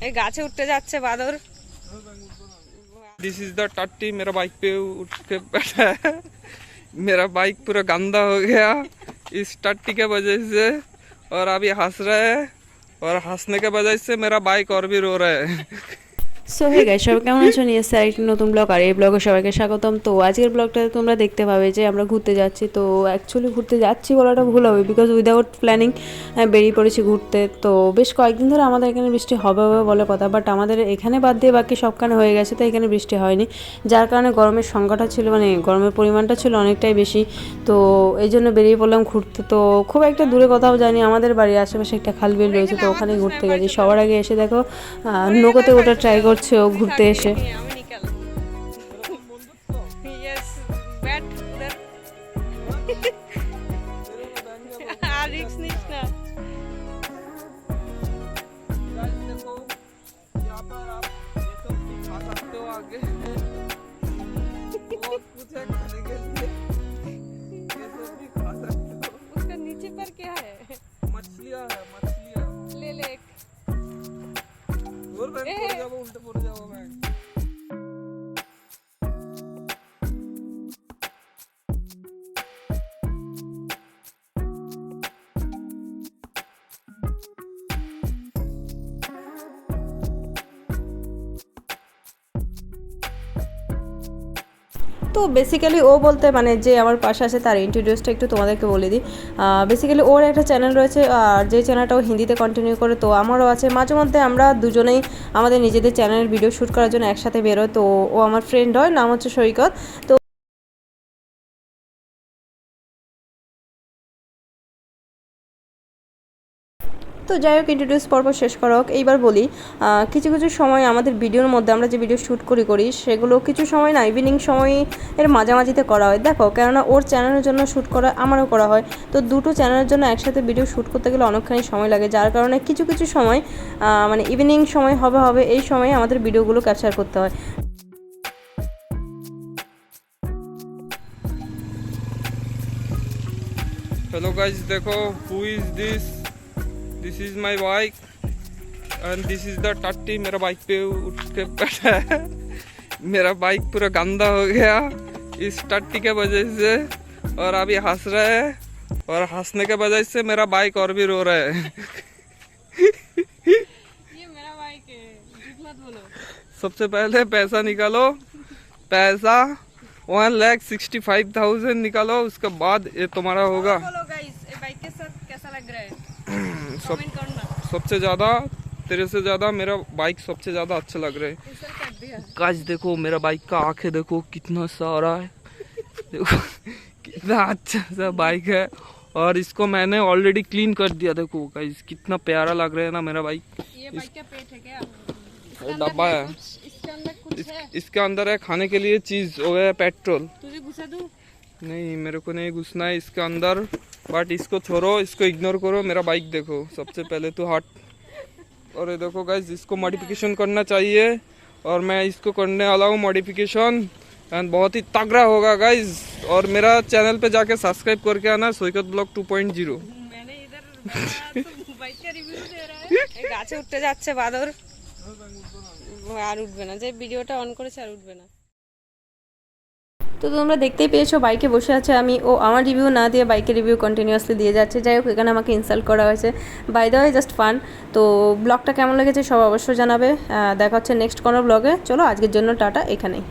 এই গাছে উঠতে যাচ্ছে বাদর। दिस इज द टट्टी मेरा बाइक पे उठ के बैठा है। मेरा बाइक पूरा गंदा हो गया इस टट्टी के वजह से, और अभी हंस रहा है, और हंसने के वजह से मेरा बाइक और भी रो रहा है। সো হে গাইস, সবাই কেমন আছো? নিয়ে এসেছি আরেকটি নতুন ব্লগ, আর এই ব্লগে সবাইকে স্বাগতম। তো আজকের ব্লগটাতে তোমরা দেখতে পাবে যে আমরা ঘুরতে যাচ্ছি। তো অ্যাকচুয়ালি ঘুরতে যাচ্ছি বলাটা ভুল হবে, বিকজ উইদাউট প্ল্যানিং বেরিয়ে পড়েছি ঘুরতে। তো বেশ কয়েকদিন ধরে আমাদের এখানে বৃষ্টি হবে হবে বলে কথা, বাট আমাদের এখানে বাদ দিয়ে বাকি সবখানে হয়ে গেছে, তো এখানে বৃষ্টি হয়নি, যার কারণে গরমের সংখ্যাটা ছিল, মানে গরমের পরিমাণটা ছিল অনেকটাই বেশি। তো এই জন্য বেরিয়ে পড়লাম ঘুরতে। তো খুব একটা দূরে কোথাও যাইনি, আমাদের বাড়ির আশেপাশে একটা খাল বিল রয়েছে, তো ওখানে ঘুরতে গেছি। সবার আগে এসে দেখো নৌকোতে ওটা ট্রাই করছে ও ঘুরতে এসে। नीचे पर क्या है? मछलियाँ है, मछलियाँ। ले ले एक। और मैं पड़ जाऊँ, उल्टे पड़ जाऊँ मैं। তো বেসিক্যালি ও বলতে মানে যে আমার পাশে আছে তার ইন্ট্রোডিউসটা একটু তোমাদেরকে বলে দিই। বেসিক্যালি ওর একটা চ্যানেল রয়েছে, আর যে চ্যানেলটা ও হিন্দিতে কন্টিনিউ করে, তো আমারও আছে। মাঝে মধ্যে আমরা দুজনেই আমাদের নিজেদের চ্যানেলের ভিডিও শ্যুট করার জন্য একসাথে বেরোয়। তো ও আমার ফ্রেন্ড হয়, নাম হচ্ছে সৈকত। তো তো যাই হোক, ইন্ট্রোডিউস পর্ব শেষ করা হোক। এইবার বলি, কিছু কিছু সময় আমাদের ভিডিওর মধ্যে আমরা যে ভিডিও শ্যুট করি সেগুলো কিছু সময় না ইভিনিং সময় এর মাঝামাঝিতে করা হয়। দেখো, কেননা ওর চ্যানেলের জন্য শ্যুট করা, আমারও করা হয়। তো দুটো চ্যানেলের জন্য একসাথে ভিডিও শ্যুট করতে গেলে অনেকখানি সময় লাগে, যার কারণে কিছু কিছু সময় মানে ইভিনিং সময় হবে এই সময়ে আমাদের ভিডিওগুলো ক্যাপচার করতে হয়। हेलो गाइस, देखो who is this. This is my bike and this is the टट्टी मेरा बाइक पे उठ के बैठा है। मेरा बाइक पूरा गंदा हो गया इस टट्टी के वजह से, और अभी हंस रहा है, और हंसने के वजह से मेरा बाइक और भी रो रहा है। ये मेरा बाइक है, झूठ मत बोलो। सबसे पहले पैसा निकालो, पैसा 1,65,000 निकालो, उसके बाद ये तुम्हारा होगा। बोलो गाइस, ये बाइक के साथ कैसा लग रहा है? कमेंट करना। सबसे ज़्यादा तेरे से ज़्यादा मेरा बाइक सबसे ज़्यादा अच्छा लग रहा है। इंस्टॉल कर दिया। गाइस देखो, मेरा बाइक का आंखें देखो कितना सारा है। देखो कितना अच्छा सा बाइक है, और इसको मैंने ऑलरेडी क्लीन कर दिया। देखो गाइस कितना प्यारा लग रहा है ना मेरा बाइक। ये बाइक का पेट है क्या? डब्बा है, इसके अंदर कुछ है? इसके अंदर है खाने के लिए चीज़, वो है पेट्रोल। तुझे घुसा दूं? नहीं, मेरे को नहीं घुसना है इसके अंदर, बट इसको छोड़ो, इसको इग्नोर करो। मेरा बाइक देखो, सबसे पहले तो हट। और ये देखो गाइस, इसको मॉडिफिकेशन करना चाहिए, और मैं इसको करने वाला हूँ मॉडिफिकेशन, एंड बहुत ही तगड़ा होगा गाइस। और मेरा चैनल पे जाके सब्सक्राइब करके आना, सৈকত ब्लॉग 2.0। मैंने इधर बाइक का रिव्यू दे रहा है। এই গাছে উঠতে যাচ্ছে বাদর, আর উঠবে না, যে ভিডিওটা অন করেছে আর উঠবে না। তো তোমরা দেখতেই পেয়েছো বাইকে বসে আছে আমি, ও আমার রিভিউ না দিয়ে বাইকের রিভিউ কন্টিনিউয়াসলি দিয়ে যাচ্ছে। যাই হোক, এখানে আমাকে ইনসাল্ট করা হয়েছে, by the way just fun. তো ব্লগটা কেমন লেগেছে সব অবশ্যই জানাবে। দেখা হচ্ছে নেক্সট কোনো ব্লগে। চলো আজকের জন্য টাটা, এখানেই।